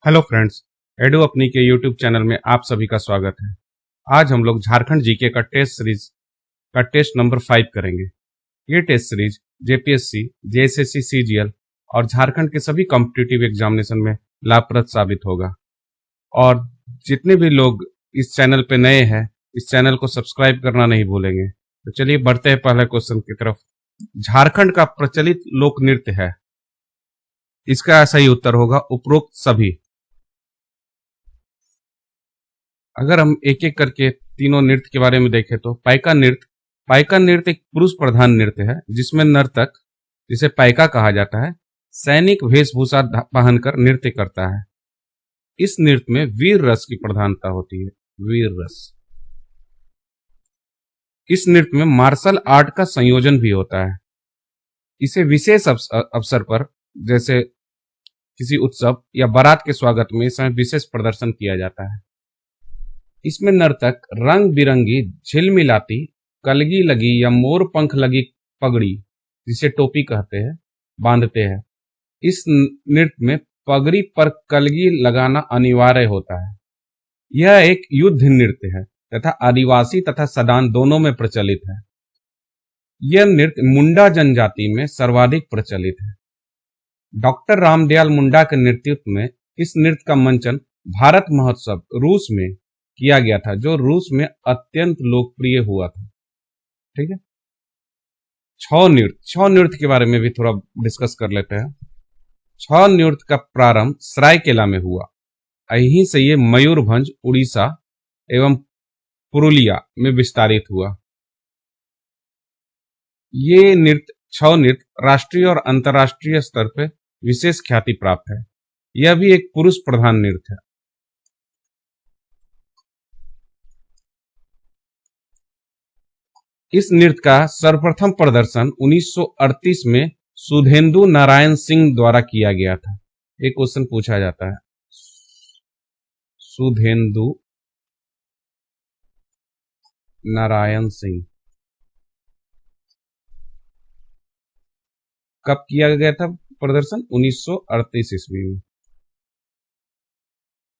Hello friends, एडो अपनी के YouTube channel में आप सभी का स्वागत है। आज हम लोग झारखंड जीके का टेस्ट सीरीज का टेस्ट नंबर 5 करेंगे। ये test series JPSC, JSSC, CGL और झारखंड के सभी कॉम्पिटिटिव एग्जामिनेशन में लाभप्रद साबित होगा। और जितने भी लोग इस चैनल पे नए हैं, इस चैनल को सब्सक्राइब करना नहीं भूलेंगे। तो चलिए बढ़ते हैं पहले क्वेश्चन की तरफ। झारखंड का प्रचलित लोक नृत्य है। इसका सही उत्तर होगा उपरोक्त सभी। अगर हम एक एक करके तीनों नृत्य के बारे में देखें तो पाइका नृत्य एक पुरुष प्रधान नृत्य है जिसमें नर्तक, जिसे पाइका कहा जाता है, सैनिक वेशभूषा पहनकर नृत्य करता है। इस नृत्य में वीर रस की प्रधानता होती है। वीर रस। इस नृत्य में मार्शल आर्ट का संयोजन भी होता है। इसे विशेष अवसर पर, जैसे किसी उत्सव या बारात के स्वागत में, इस समय विशेष प्रदर्शन किया जाता है। इसमें नर्तक रंग बिरंगी झिलमिलाती कलगी लगी या मोर पंख लगी पगड़ी, जिसे टोपी कहते हैं, बांधते हैं। इस नृत्य में पगड़ी पर कलगी लगाना अनिवार्य होता है। यह एक युद्ध नृत्य है तथा आदिवासी तथा सदान दोनों में प्रचलित है। यह नृत्य मुंडा जनजाति में सर्वाधिक प्रचलित है। डॉक्टर रामदयाल मुंडा के नेतृत्व में इस नृत्य का मंचन भारत महोत्सव रूस में किया गया था, जो रूस में अत्यंत लोकप्रिय हुआ था। ठीक है। छौ नृत्य के बारे में भी थोड़ा डिस्कस कर लेते हैं। छौ नृत्य का प्रारंभ सरायकेला में हुआ। यहीं से ये मयूरभंज, उड़ीसा एवं पुरुलिया में विस्तारित हुआ। ये छौ नृत्य राष्ट्रीय और अंतर्राष्ट्रीय स्तर पर विशेष ख्याति प्राप्त है। यह भी एक पुरुष प्रधान नृत्य है। इस नृत्य का सर्वप्रथम प्रदर्शन 1938 में सुधेंदु नारायण सिंह द्वारा किया गया था। एक क्वेश्चन पूछा जाता है, सुधेंदु नारायण सिंह कब किया गया था प्रदर्शन? 1938 ईस्वी में।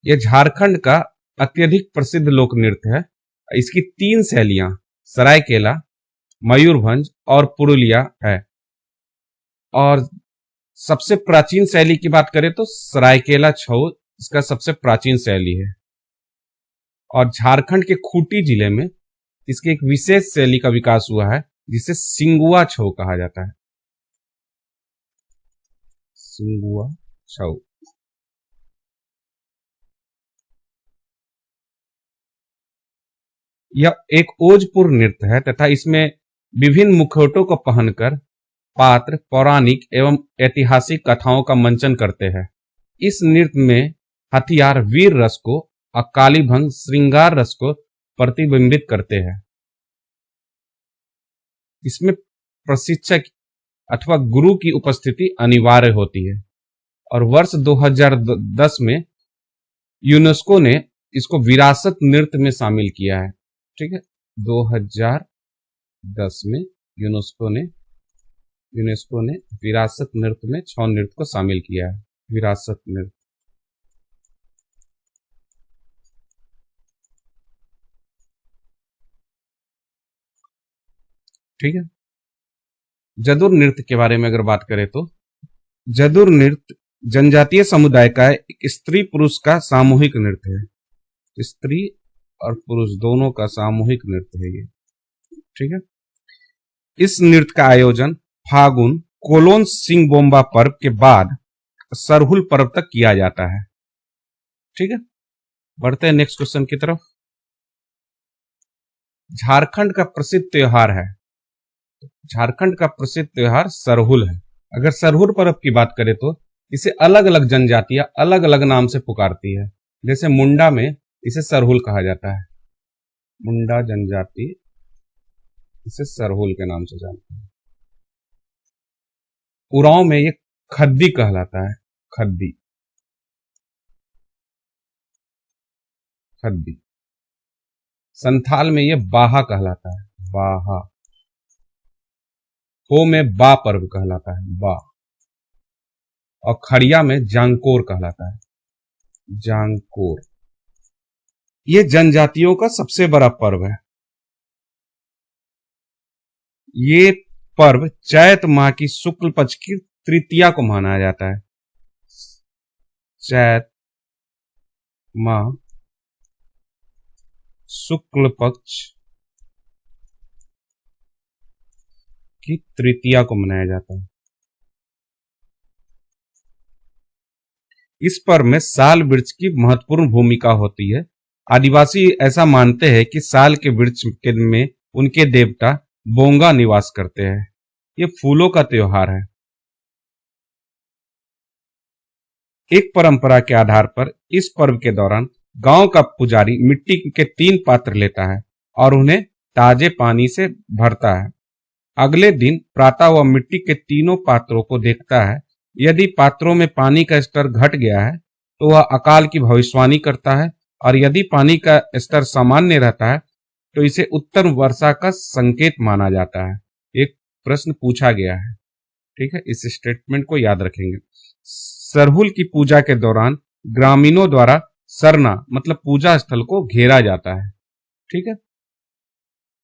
यह झारखंड का अत्यधिक प्रसिद्ध लोक नृत्य है। इसकी 3 शैलियां सरायकेला, मयूरभंज और पुरुलिया है। और सबसे प्राचीन शैली की बात करें तो सरायकेला छऊ इसका सबसे प्राचीन शैली है। और झारखंड के खूंटी जिले में इसके एक विशेष शैली का विकास हुआ है, जिसे सिंगुआ छऊ कहा जाता है। सिंगुआ छऊ। यह एक ओजपुर नृत्य है तथा इसमें विभिन्न मुखौटों को पहनकर पात्र पौराणिक एवं ऐतिहासिक कथाओं का मंचन करते हैं। इस नृत्य में हथियार वीर रस को और कालीभंग श्रृंगार रस को प्रतिबिंबित करते हैं। इसमें प्रशिक्षक अथवा गुरु की उपस्थिति अनिवार्य होती है। और वर्ष 2010 में यूनेस्को ने इसको विरासत नृत्य में शामिल किया है। ठीक है। 2010 में यूनेस्को ने विरासत नृत्य में छौ नृत्य को शामिल किया है। विरासत नृत्य। ठीक है। जदुर नृत्य के बारे में अगर बात करें तो जदुर नृत्य जनजातीय समुदाय का एक स्त्री पुरुष का सामूहिक नृत्य है। स्त्री और पुरुष दोनों का सामूहिक नृत्य है ये। ठीक है। इस नृत्य का आयोजन फागुन कोलोन सिंह बोम्बा पर्व के बाद सरहुल पर्व तक किया जाता है। ठीक है। बढ़ते हैं नेक्स्ट क्वेश्चन की तरफ। झारखंड का प्रसिद्ध त्योहार है। झारखंड का प्रसिद्ध त्योहार सरहुल है। अगर सरहुल पर्व की बात करें तो इसे अलग अलग जनजातियां अलग अलग नाम से पुकारती है। जैसे मुंडा में इसे सरहुल कहा जाता है। मुंडा जनजाति इसे सरहुल के नाम से जानते हैं। उरांव में ये खद्दी कहलाता है। खद्दी। संथाल में ये बाहा कहलाता है। बाहा। हो में बा पर्व कहलाता है। बा। और खड़िया में जांकोर कहलाता है। जांकोर। ये जनजातियों का सबसे बड़ा पर्व है। ये पर्व चैत माह की शुक्ल पक्ष की तृतीया को मनाया जाता है। चैत माह शुक्ल पक्ष की तृतीया को मनाया जाता है। इस पर्व में साल वृक्ष की महत्वपूर्ण भूमिका होती है। आदिवासी ऐसा मानते हैं कि साल के वृक्ष में उनके देवता बोंगा निवास करते हैं। ये फूलों का त्योहार है। एक परंपरा के आधार पर इस पर्व के दौरान गांव का पुजारी मिट्टी के 3 पात्र लेता है और उन्हें ताजे पानी से भरता है। अगले दिन प्रातः वह मिट्टी के तीनों पात्रों को देखता है। यदि पात्रों में पानी का स्तर घट गया है तो वह अकाल की भविष्यवाणी करता है, और यदि पानी का स्तर सामान्य रहता है तो इसे उत्तम वर्षा का संकेत माना जाता है। एक प्रश्न पूछा गया है, ठीक है, इस स्टेटमेंट को याद रखेंगे। सरहुल की पूजा के दौरान ग्रामीणों द्वारा सरना मतलब पूजा स्थल को घेरा जाता है। ठीक है।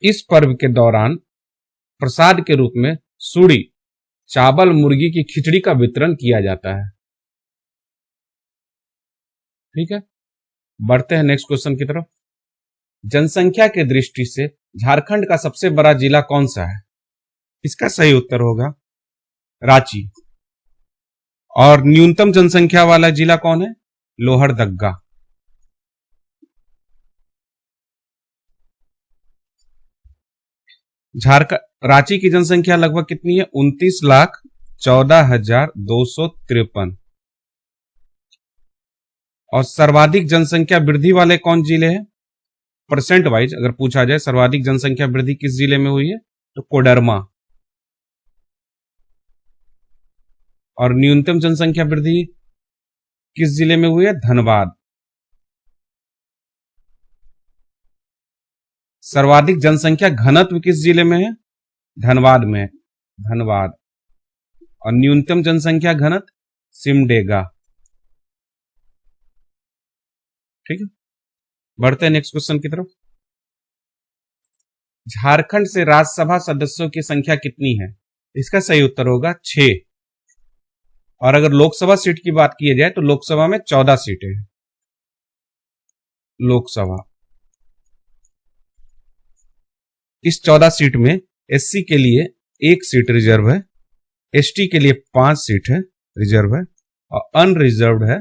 इस पर्व के दौरान प्रसाद के रूप में सुड़ी, चावल, मुर्गी की खिचड़ी का वितरण किया जाता है। ठीक है, बढ़ते हैं नेक्स्ट क्वेश्चन की तरफ। जनसंख्या के दृष्टि से झारखंड का सबसे बड़ा जिला कौन सा है? इसका सही उत्तर होगा रांची। और न्यूनतम जनसंख्या वाला जिला कौन है? लोहरदग्गा। झारखंड रांची की जनसंख्या लगभग कितनी है? 29,14,253। और सर्वाधिक जनसंख्या वृद्धि वाले कौन जिले हैं? परसेंट वाइज अगर पूछा जाए सर्वाधिक जनसंख्या वृद्धि किस जिले में हुई है तो कोडरमा। और न्यूनतम जनसंख्या वृद्धि किस जिले में हुई है? धनबाद। सर्वाधिक जनसंख्या घनत्व किस जिले में है? धनबाद में। धनबाद। और न्यूनतम जनसंख्या घनत्व सिमडेगा। ठीक है, बढ़ते हैं नेक्स्ट क्वेश्चन की तरफ। झारखंड से राज्यसभा सदस्यों की संख्या कितनी है? इसका सही उत्तर होगा 6। और अगर लोकसभा सीट की बात की जाए तो लोकसभा में 14 सीटें हैं। लोकसभा इस 14 सीट में एससी के लिए 1 सीट रिजर्व है, एसटी के लिए 5 सीट है रिजर्व है, और अनरिजर्व है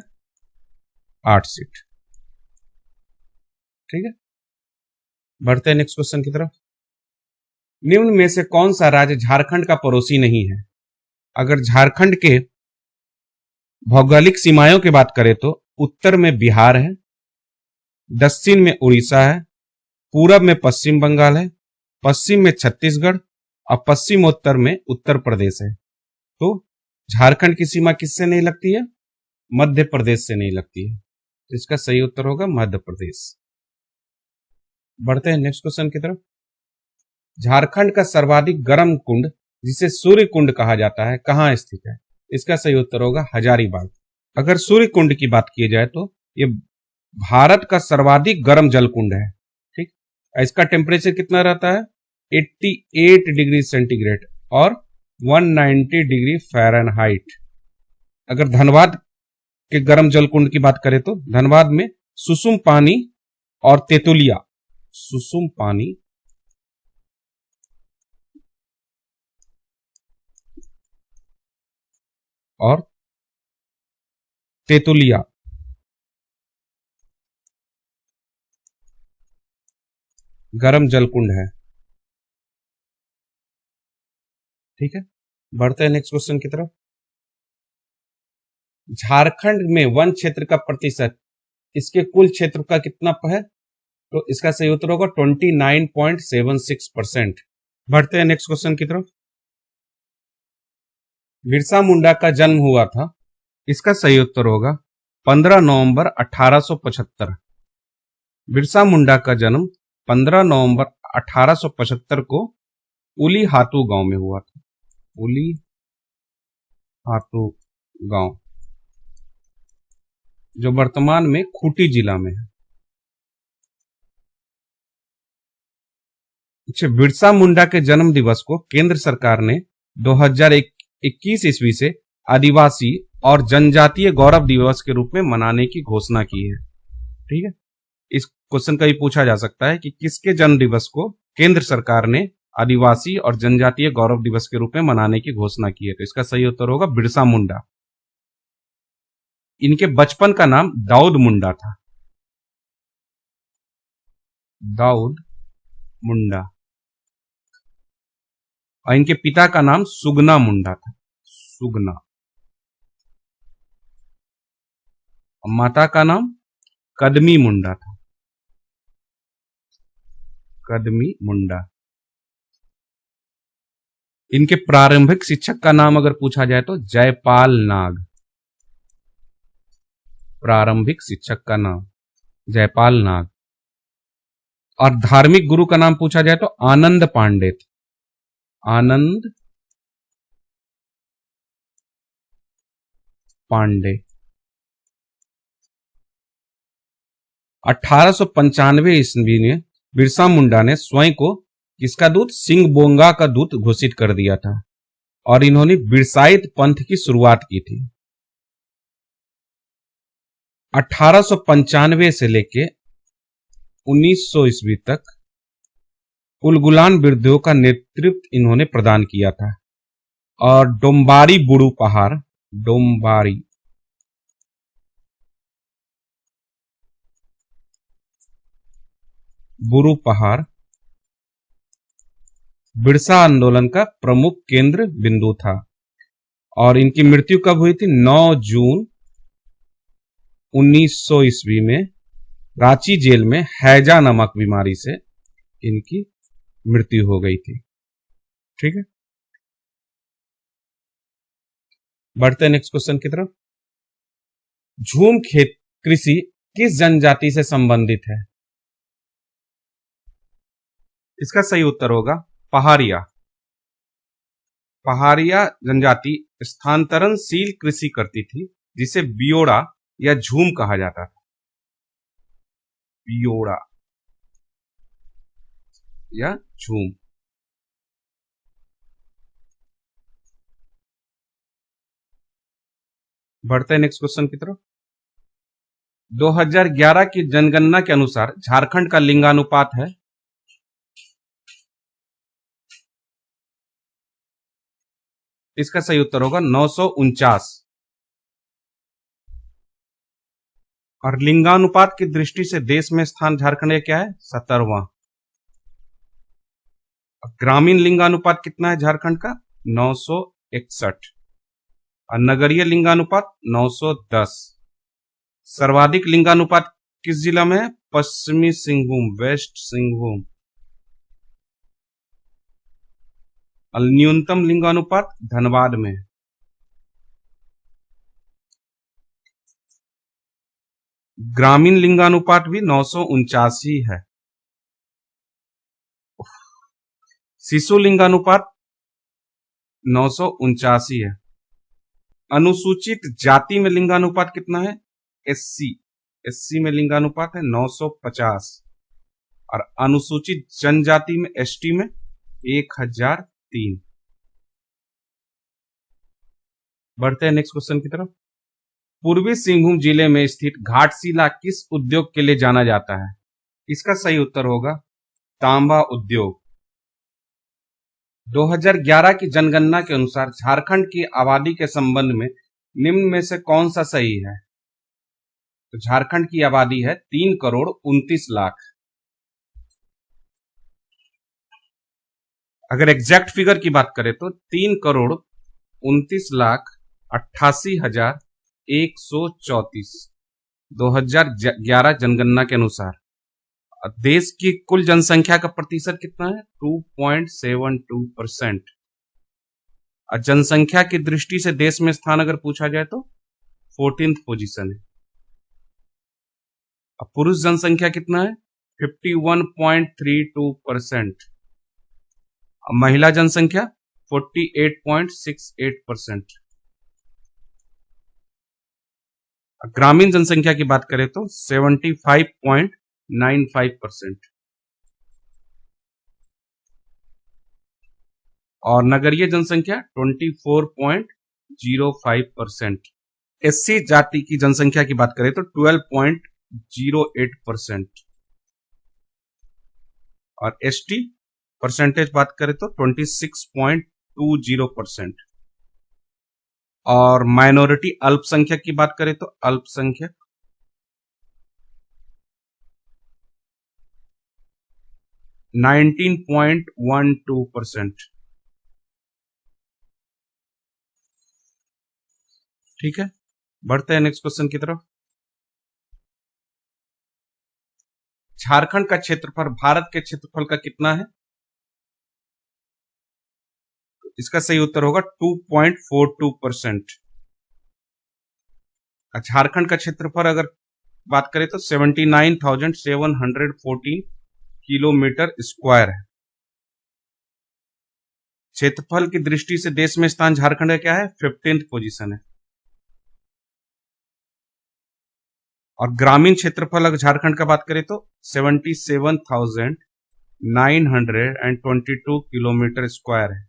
8 सीट। ठीक है, बढ़ते हैं नेक्स्ट क्वेश्चन की तरफ। निम्न में से कौन सा राज्य झारखंड का पड़ोसी नहीं है? अगर झारखंड के भौगोलिक सीमाओं की बात करें तो उत्तर में बिहार है, दक्षिण में उड़ीसा है, पूरब में पश्चिम बंगाल है, पश्चिम में छत्तीसगढ़ और पश्चिमोत्तर में उत्तर प्रदेश है। तो झारखंड की सीमा किससे नहीं लगती है? मध्य प्रदेश से नहीं लगती है। तो इसका सही उत्तर होगा मध्य प्रदेश। बढ़ते हैं नेक्स्ट क्वेश्चन की तरफ। झारखंड का सर्वाधिक गर्म कुंड जिसे सूर्य कुंड कहा जाता है कहां स्थित है? इसका सही उत्तर होगा हजारीबाग। अगर सूर्य कुंड की बात की जाए तो ये भारत का सर्वाधिक गर्म जल कुंड है। ठीक, इसका टेम्परेचर कितना रहता है? 88 डिग्री सेंटीग्रेड और 190 डिग्री फ़ारेनहाइट। अगर धनबाद के गर्म जल कुंड की बात करें तो धनबाद में सुसुम पानी और तेतुलिया, सुसुम पानी और तेतुलिया गर्म जल कुंड है। ठीक है, बढ़ते हैं नेक्स्ट क्वेश्चन की तरफ। झारखंड में वन क्षेत्र का प्रतिशत इसके कुल क्षेत्र का कितना है? तो इसका सही उत्तर होगा 29.76%। बढ़ते हैं नेक्स्ट क्वेश्चन की तरफ। बिरसा मुंडा का जन्म हुआ था, इसका सही उत्तर होगा 15 नवंबर 1875। बिरसा मुंडा का जन्म 15 नवंबर 1875 को उली हातू गांव में हुआ था। उली हातू गांव। जो वर्तमान में खूंटी जिला में है। अच्छा, बिरसा मुंडा के जन्म दिवस को केंद्र सरकार ने 2021 ईस्वी से आदिवासी और जनजातीय गौरव दिवस के रूप में मनाने की घोषणा की है। ठीक है, इस क्वेश्चन का भी पूछा जा सकता है कि किसके जन्म दिवस को केंद्र सरकार ने आदिवासी और जनजातीय गौरव दिवस के रूप में मनाने की घोषणा की है। तो इसका सही उत्तर होगा बिरसा मुंडा। इनके बचपन का नाम दाऊद मुंडा था। दाऊद मुंडा। और इनके पिता का नाम सुगना मुंडा था। सुगना। और माता का नाम कदमी मुंडा था। कदमी मुंडा। इनके प्रारंभिक शिक्षक का नाम अगर पूछा जाए तो जयपाल नाग। प्रारंभिक शिक्षक का नाम जयपाल नाग। और धार्मिक गुरु का नाम पूछा जाए तो आनंद पांडे। आनंद पांडे। 1895 ईस्वी में बिरसा मुंडा ने स्वयं को किसका दूत, सिंह बोंगा का दूत घोषित कर दिया था और इन्होंने बिरसाइत पंथ की शुरुआत की थी। 1895 से लेके 1900 ईस्वी तक उलगुलान विद्रोह का नेतृत्व इन्होंने प्रदान किया था और डोम्बारी बुरू पहाड़, डोम्बारी बुरू पहाड़ बिरसा आंदोलन का प्रमुख केंद्र बिंदु था। और इनकी मृत्यु कब हुई थी? 9 जून 1900 ईस्वी में रांची जेल में हैजा नामक बीमारी से इनकी मृत्यु हो गई थी। ठीक है, बढ़ते हैं नेक्स्ट क्वेश्चन की तरफ। झूम खेत कृषि किस जनजाति से संबंधित है? इसका सही उत्तर होगा पहाड़िया। पहाड़िया जनजाति स्थानांतरणशील कृषि करती थी जिसे बियोड़ा या झूम कहा जाता था। बियोड़ा या झूम। बढ़ते हैं नेक्स्ट क्वेश्चन की तरफ। 2011 की जनगणना के अनुसार झारखंड का लिंगानुपात है? इसका सही उत्तर होगा 949। और लिंगानुपात की दृष्टि से देश में स्थान झारखंड का क्या है? 17वां। ग्रामीण लिंगानुपात कितना है झारखंड का? 961। और नगरीय लिंगानुपात 910। सर्वाधिक लिंगानुपात किस जिला में है? पश्चिमी सिंहभूम, वेस्ट सिंहभूम। और न्यूनतम लिंगानुपात धनबाद में है। ग्रामीण लिंगानुपात भी 949 है। शिशु लिंगानुपात 949 है। अनुसूचित जाति में लिंगानुपात कितना है? एससी। एससी में लिंगानुपात है 950। और अनुसूचित जनजाति में, एसटी में 1003। बढ़ते हैं नेक्स्ट क्वेश्चन की तरफ। पूर्वी सिंहभूम जिले में स्थित घाटशिला किस उद्योग के लिए जाना जाता है? इसका सही उत्तर होगा तांबा उद्योग। 2011 की जनगणना के अनुसार झारखंड की आबादी के संबंध में निम्न में से कौन सा सही है? तो झारखंड की आबादी है 3,29,00,000। अगर एग्जैक्ट फिगर की बात करें तो 3,29,88,134 2011 जनगणना के अनुसार। देश की कुल जनसंख्या का प्रतिशत कितना है? 2.72%। और जनसंख्या की दृष्टि से देश में स्थान अगर पूछा जाए तो 14th पोजीशन है। अब पुरुष जनसंख्या कितना है? 51.32%। महिला जनसंख्या 48.68%। ग्रामीण जनसंख्या की बात करें तो 75.95%, और नगरीय जनसंख्या 24.05%। एससी जाति की जनसंख्या की बात करें तो 12.08%, और एसटी परसेंटेज बात करें तो 26.20%, और माइनॉरिटी अल्पसंख्यक की बात करें तो अल्पसंख्यक 19.12%। ठीक है, बढ़ते हैं नेक्स्ट क्वेश्चन की तरफ। झारखंड का क्षेत्रफल भारत के क्षेत्रफल का कितना है? इसका सही उत्तर होगा 2.42%। झारखंड का क्षेत्रफल अगर बात करें तो 79,714 किलोमीटर स्क्वायर है। क्षेत्रफल की दृष्टि से देश में स्थान झारखंड का क्या है? 15th पोजीशन है। और ग्रामीण क्षेत्रफल अगर झारखंड का बात करें तो 77,922 किलोमीटर स्क्वायर है,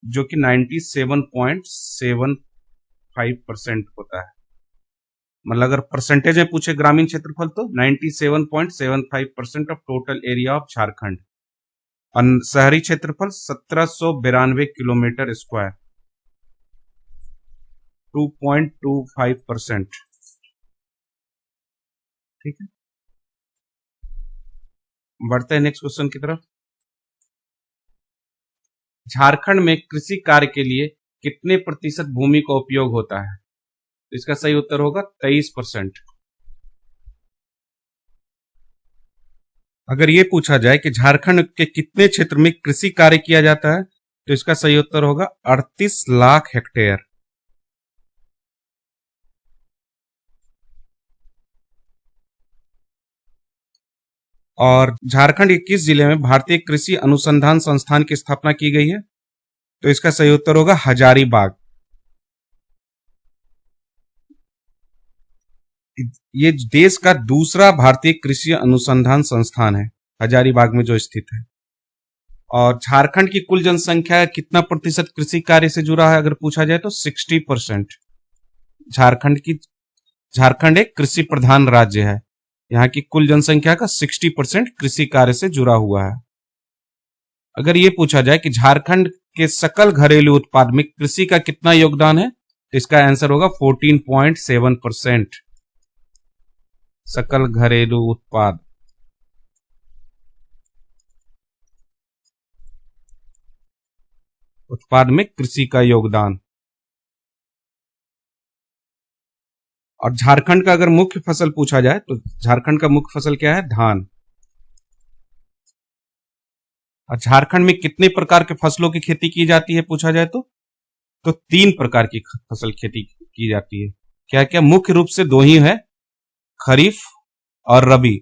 जो कि 97.75% होता है। मतलब अगर परसेंटेज में पूछे ग्रामीण क्षेत्रफल तो 97.75% of total area of Jharkhand. और शहरी क्षेत्रफल 1792 किलोमीटर स्क्वायर, 2.25%। ठीक है, बढ़ते हैं नेक्स्ट क्वेश्चन की तरफ। झारखंड में कृषि कार्य के लिए कितने प्रतिशत भूमि का उपयोग होता है? इसका सही उत्तर होगा 23%। अगर ये पूछा जाए कि झारखंड के कितने क्षेत्र में कृषि कार्य किया जाता है, तो इसका सही उत्तर होगा 38 लाख हेक्टेयर। और झारखंड के किस जिले में भारतीय कृषि अनुसंधान संस्थान की स्थापना की गई है? तो इसका सही उत्तर होगा हजारीबाग। ये देश का दूसरा भारतीय कृषि अनुसंधान संस्थान है, हजारीबाग में जो स्थित है। और झारखंड की कुल जनसंख्या कितना प्रतिशत कृषि कार्य से जुड़ा है अगर पूछा जाए तो 60%। झारखंड एक कृषि प्रधान राज्य है। यहाँ की कुल जनसंख्या का 60% कृषि कार्य से जुड़ा हुआ है। अगर ये पूछा जाए कि झारखंड के सकल घरेलू उत्पाद में कृषि का कितना योगदान है, तो इसका आंसर होगा 14.7%। सकल घरेलू उत्पाद में कृषि का योगदान। और झारखंड का अगर मुख्य फसल पूछा जाए तो झारखंड का मुख्य फसल क्या है? धान। और झारखंड में कितने प्रकार के फसलों की खेती की जाती है पूछा जाए तो 3 प्रकार की फसल खेती की जाती है। क्या क्या? मुख्य रूप से 2 ही है, खरीफ और रबी।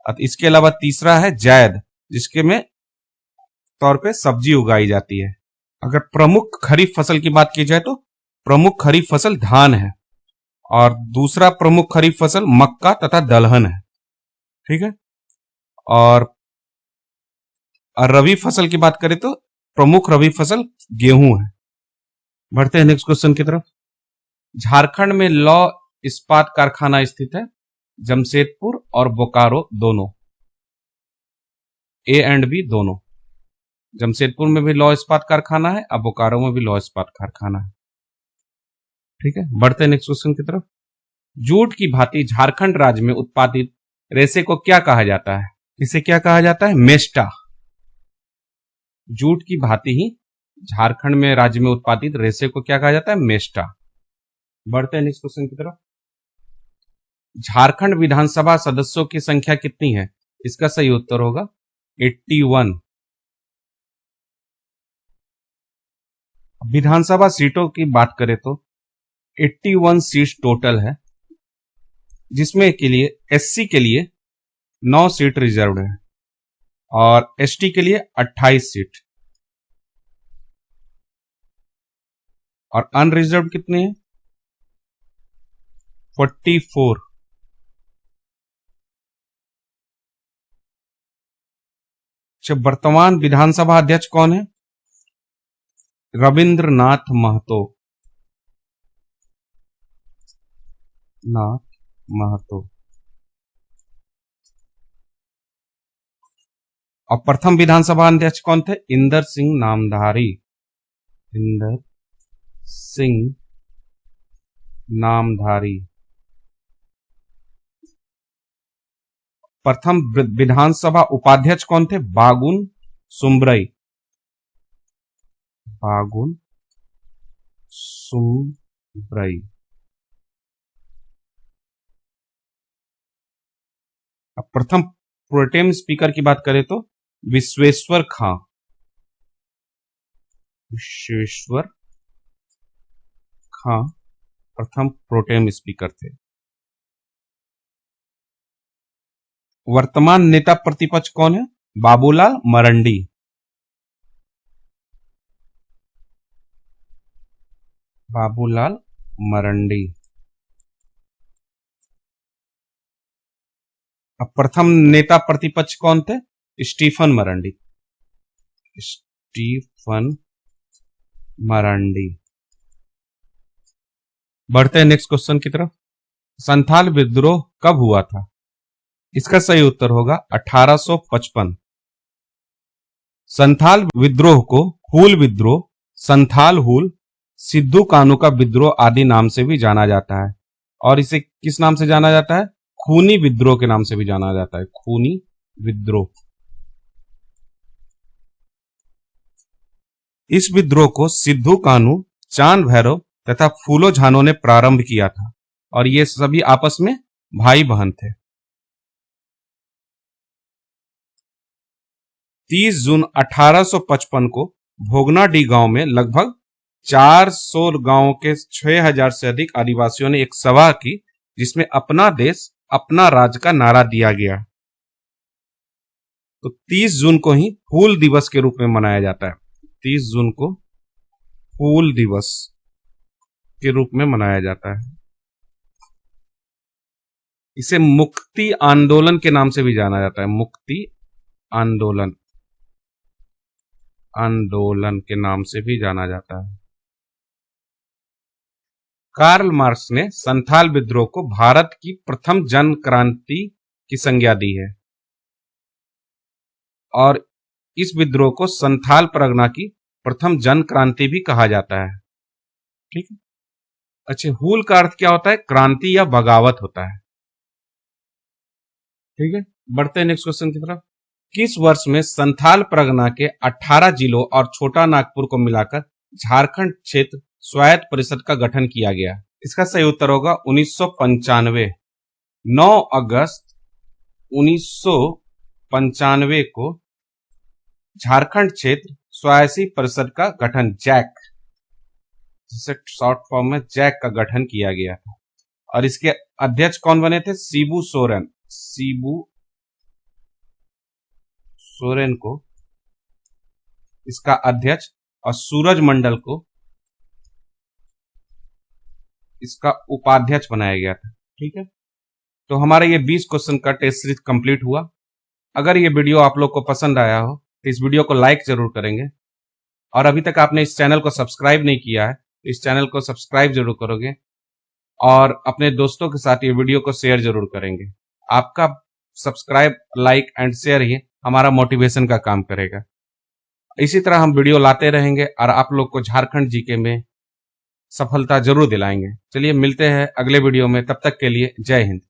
और इसके अलावा तीसरा है जायद, जिसके में तौर पे सब्जी उगाई जाती है। अगर प्रमुख खरीफ फसल की बात की जाए तो प्रमुख खरीफ फसल धान है, और दूसरा प्रमुख खरीफ फसल मक्का तथा दलहन है। ठीक है, और रबी फसल की बात करें तो प्रमुख रबी फसल गेहूं है। बढ़ते हैं नेक्स्ट क्वेश्चन की तरफ। झारखंड में लौह इस्पात कारखाना स्थित है, जमशेदपुर और बोकारो दोनों, ए एंड बी दोनों। जमशेदपुर में भी लौह इस्पात कारखाना है, अब बोकारो में भी लौह इस्पात कारखाना है। ठीक है, बढ़ते हैं नेक्स्ट क्वेश्चन की तरफ। जूट की भांति झारखंड राज्य में उत्पादित रेशे को क्या कहा जाता है? इसे क्या कहा जाता है? मेस्टा। जूट की भांति ही झारखंड में राज्य में उत्पादित रेशे को क्या कहा जाता है? मेस्टा। बढ़ते हैं नेक्स्ट क्वेश्चन की तरफ। झारखंड विधानसभा सदस्यों की संख्या कितनी है? इसका सही उत्तर होगा 81। विधानसभा सीटों की बात करें तो 81 सीट टोटल है, जिसमें के लिए एससी के लिए 9 सीट रिजर्व्ड है और एसटी के लिए 28 सीट, और अनरिजर्व्ड कितने हैं? 44। अच्छा, वर्तमान विधानसभा अध्यक्ष कौन है? रविंद्रनाथ महतो। नाथ महतो। और प्रथम विधानसभा अध्यक्ष कौन थे? इंदर सिंह नामधारी। इंदर सिंह नामधारी। प्रथम विधानसभा उपाध्यक्ष कौन थे? बागुन सुमरई। बागुन सुमरई। अब प्रथम प्रोटेम स्पीकर की बात करें तो विश्वेश्वर खां। विश्वेश्वर खां प्रथम प्रोटेम स्पीकर थे। वर्तमान नेता प्रतिपक्ष कौन है? बाबूलाल मरंडी। बाबूलाल मरंडी। अब प्रथम नेता प्रतिपक्ष कौन थे? स्टीफन मरांडी। स्टीफन मरांडी। बढ़ते हैं नेक्स्ट क्वेश्चन की तरफ। संथाल विद्रोह कब हुआ था? इसका सही उत्तर होगा 1855। संथाल विद्रोह को हूल विद्रोह, संथाल हूल, सिद्धू कानू का विद्रोह आदि नाम से भी जाना जाता है। और इसे किस नाम से जाना जाता है? खूनी विद्रोह के नाम से भी जाना जाता है। खूनी विद्रोह। इस विद्रोह को सिद्धू कानू, चांद भैरव तथा फूलो झानो ने प्रारंभ किया था और ये सभी आपस में भाई बहन थे। 30 जून 1855 को भोगनाडीह गांव में लगभग 400 गांवों के 6000 से अधिक आदिवासियों ने एक सभा की जिसमें अपना देश अपना राज्य का नारा दिया गया। तो 30 जून को ही हूल दिवस के रूप में मनाया जाता है। 30 जून को हूल दिवस के रूप में मनाया जाता है। इसे मुक्ति आंदोलन के नाम से भी जाना जाता है। मुक्ति आंदोलन, आंदोलन के नाम से भी जाना जाता है। कार्ल मार्क्स ने संथाल विद्रोह को भारत की प्रथम जन क्रांति की संज्ञा दी है और इस विद्रोह को संथाल परगना की प्रथम जन क्रांति भी कहा जाता है। ठीक है। अच्छा, हूल का अर्थ क्या होता है? क्रांति या बगावत होता है। ठीक है, बढ़ते हैं नेक्स्ट क्वेश्चन की तरफ। किस वर्ष में संथाल परगना के 18 जिलों और छोटा नागपुर को मिलाकर झारखंड क्षेत्र स्वायत्त परिषद का गठन किया गया? इसका सही उत्तर होगा 1995। 9 अगस्त 1995 को झारखंड क्षेत्र स्वायत्त परिषद का गठन, जैक, जिसे शॉर्ट फॉर्म में जैक का गठन किया गया था। और इसके अध्यक्ष कौन बने थे? शिबू सोरेन। शिबू सोरेन को इसका अध्यक्ष और सूरज मंडल को इसका उपाध्यक्ष बनाया गया था। ठीक है, तो हमारा ये 20 क्वेश्चन का टेस्ट सीरीज कंप्लीट हुआ। अगर ये वीडियो आप लोग को पसंद आया हो तो इस वीडियो को लाइक जरूर करेंगे और अभी तक आपने इस चैनल को सब्सक्राइब नहीं किया है तो इस चैनल को सब्सक्राइब जरूर करोगे और अपने दोस्तों के साथ ये वीडियो को शेयर जरूर करेंगे। आपका सब्सक्राइब, लाइक एंड शेयर ही हमारा मोटिवेशन का काम करेगा। इसी तरह हम वीडियो लाते रहेंगे और आप लोग को झारखंड जीके में सफलता जरूर दिलाएंगे। चलिए मिलते हैं अगले वीडियो में, तब तक के लिए जय हिंद।